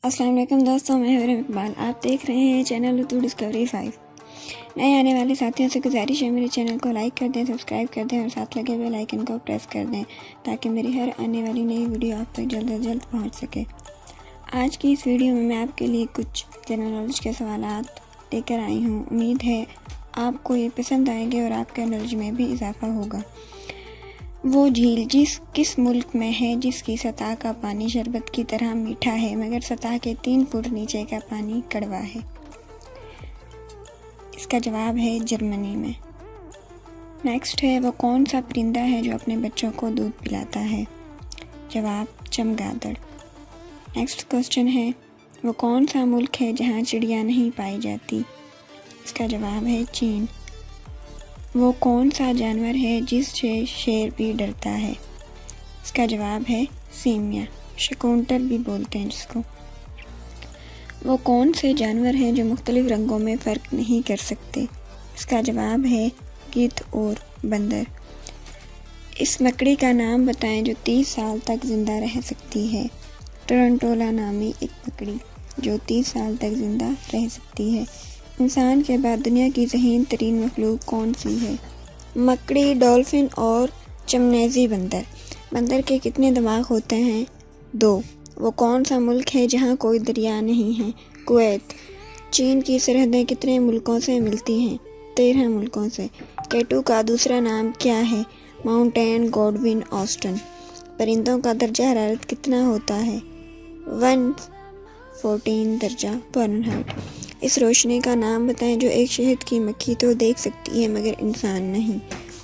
السلام علیکم دوستوں، میں IRAM اقبال، آپ دیکھ رہے ہیں چینل اردو ڈسکوری 5۔ نئے آنے والے ساتھیوں سے گزارش ہے میرے چینل کو لائک کر دیں، سبسکرائب کر دیں اور ساتھ لگے بیل آئیکن کو پریس کر دیں تاکہ میری ہر آنے والی نئی ویڈیو آپ تک جلد از جلد پہنچ سکے۔ آج کی اس ویڈیو میں آپ کے لیے کچھ جنرل نالج کے سوالات لے کر آئی ہوں۔ امید ہے آپ کو یہ پسند آئیں گے اور آپ کے نالج میں بھی اضافہ ہوگا۔ وہ جھیل کس ملک میں ہے جس کی سطح کا پانی شربت کی طرح میٹھا ہے مگر سطح کے 3 فٹ نیچے کا پانی کڑوا ہے؟ اس کا جواب ہے جرمنی میں۔ نیکسٹ ہے، وہ کون سا پرندہ ہے جو اپنے بچوں کو دودھ پلاتا ہے؟ جواب چمگادڑ۔ نیکسٹ کوسچن ہے، وہ کون سا ملک ہے جہاں چڑیا نہیں پائی جاتی؟ اس کا جواب ہے چین۔ وہ کون سا جانور ہے جس سے شیر بھی ڈرتا ہے؟ اس کا جواب ہے سیمیا، شکونٹل بھی بولتے ہیں جس کو۔ وہ کون سے جانور ہیں جو مختلف رنگوں میں فرق نہیں کر سکتے؟ اس کا جواب ہے گدھ اور بندر۔ اس مکڑی کا نام بتائیں جو 30 سال تک زندہ رہ سکتی ہے۔ ٹرنٹولا نامی ایک مکڑی جو 30 سال تک زندہ رہ سکتی ہے۔ انسان کے بعد دنیا کی ذہین ترین مخلوق کون سی ہے؟ مکڑی، ڈولفن اور چمپینزی بندر۔ بندر کے کتنے دماغ ہوتے ہیں؟ 2۔ وہ کون سا ملک ہے جہاں کوئی دریا نہیں ہے؟ کویت۔ چین کی سرحدیں کتنے ملکوں سے ملتی ہیں؟ 13 ملکوں سے۔ کیٹو کا دوسرا نام کیا ہے؟ Mountain Godwin Austen. پرندوں کا درجہ حرارت کتنا ہوتا ہے؟ 114 درجہ فارنہائٹ۔ اس روشنی کا نام بتائیں جو ایک شہد کی مکھی تو دیکھ سکتی ہے مگر انسان نہیں۔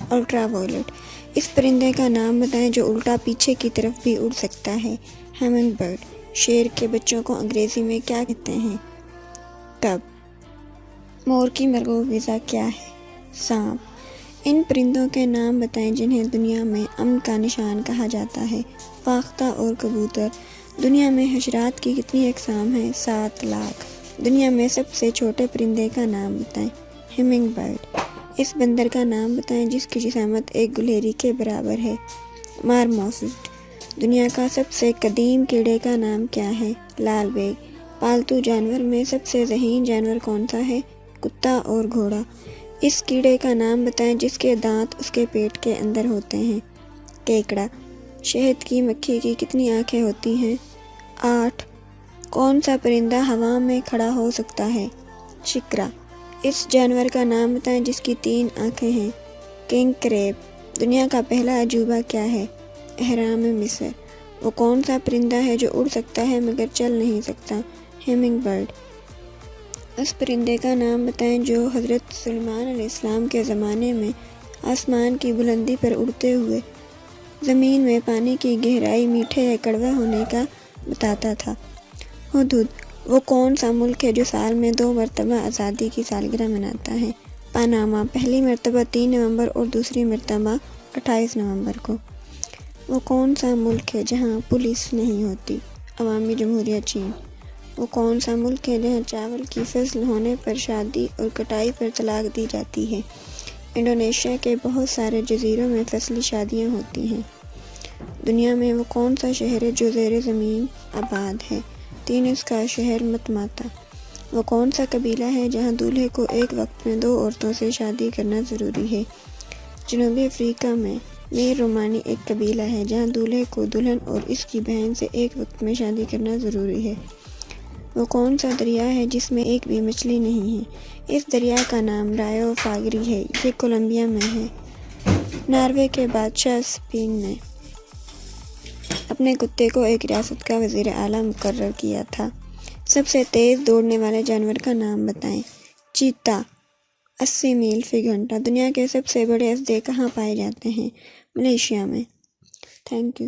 Ultra violet. اس پرندے کا نام بتائیں جو الٹا پیچھے کی طرف بھی اڑ سکتا ہے۔ Hemming bird. شیر کے بچوں کو انگریزی میں کیا کہتے ہیں؟ کب۔ مور کی مرغوب غذا کیا ہے؟ سانپ۔ ان پرندوں کے نام بتائیں جنہیں دنیا میں امن کا نشان کہا جاتا ہے۔ فاختہ اور کبوتر۔ دنیا میں حشرات کی کتنی اقسام ہیں؟ 7 لاکھ۔ دنیا میں سب سے چھوٹے پرندے کا نام بتائیں۔ Hemming bird. اس بندر کا نام بتائیں جس کی جسامت ایک گلہری کے برابر ہے۔ مارموسٹ۔ دنیا کا سب سے قدیم کیڑے کا نام کیا ہے؟ لال بیگ۔ پالتو جانور میں سب سے ذہین جانور کون سا ہے؟ کتا اور گھوڑا۔ اس کیڑے کا نام بتائیں جس کے دانت اس کے پیٹ کے اندر ہوتے ہیں۔ کیکڑا۔ شہد کی مکھی کی کتنی آنکھیں ہوتی ہیں؟ 8۔ کون سا پرندہ ہوا میں کھڑا ہو سکتا ہے؟ شکرا۔ اس جانور کا نام بتائیں جس کی 3 آنکھیں ہیں۔ کنگ کریب۔ دنیا کا پہلا عجوبہ کیا ہے؟ اہرام مصر۔ وہ کون سا پرندہ ہے جو اڑ سکتا ہے مگر چل نہیں سکتا؟ Hemming bird. اس پرندے کا نام بتائیں جو حضرت سلیمان علیہ السلام کے زمانے میں آسمان کی بلندی پر اڑتے ہوئے زمین میں پانی کی گہرائی میٹھے یا کڑوا ہونے کا بتاتا تھا۔ ہدہد۔ وہ کون سا ملک ہے جو سال میں 2 مرتبہ آزادی کی سالگرہ مناتا ہے؟ پاناما۔ پہلی مرتبہ 3 نومبر اور دوسری مرتبہ 28 نومبر کو۔ وہ کون سا ملک ہے جہاں پولیس نہیں ہوتی؟ عوامی جمہوریہ چین۔ وہ کون سا ملک ہے جہاں چاول کی فصل ہونے پر شادی اور کٹائی پر طلاق دی جاتی ہے؟ انڈونیشیا کے بہت سارے جزیروں میں فصلی شادیاں ہوتی ہیں۔ دنیا میں وہ کون سا شہر ہے جو زیر زمین آباد ہے؟ تینس کا شہر متماتا۔ وہ کون سا قبیلہ ہے جہاں دولہے کو ایک وقت میں 2 عورتوں سے شادی کرنا ضروری ہے؟ جنوبی افریقہ میں میر رومانی ایک قبیلہ ہے جہاں دولہے کو دلہن اور اس کی بہن سے ایک وقت میں شادی کرنا ضروری ہے۔ وہ کون سا دریا ہے جس میں ایک بھی مچھلی نہیں ہے؟ اس دریا کا نام رایو فاگری ہے، یہ کولمبیا میں ہے۔ ناروے کے بادشاہ اسپین نے اپنے کتے کو ایک ریاست کا وزیر اعلیٰ مقرر کیا تھا۔ سب سے تیز دوڑنے والے جانور کا نام بتائیں۔ چیتا، 80 میل فی گھنٹہ۔ دنیا کے سب سے بڑے اژدھے کہاں پائے جاتے ہیں؟ ملیشیا میں۔ Thank you.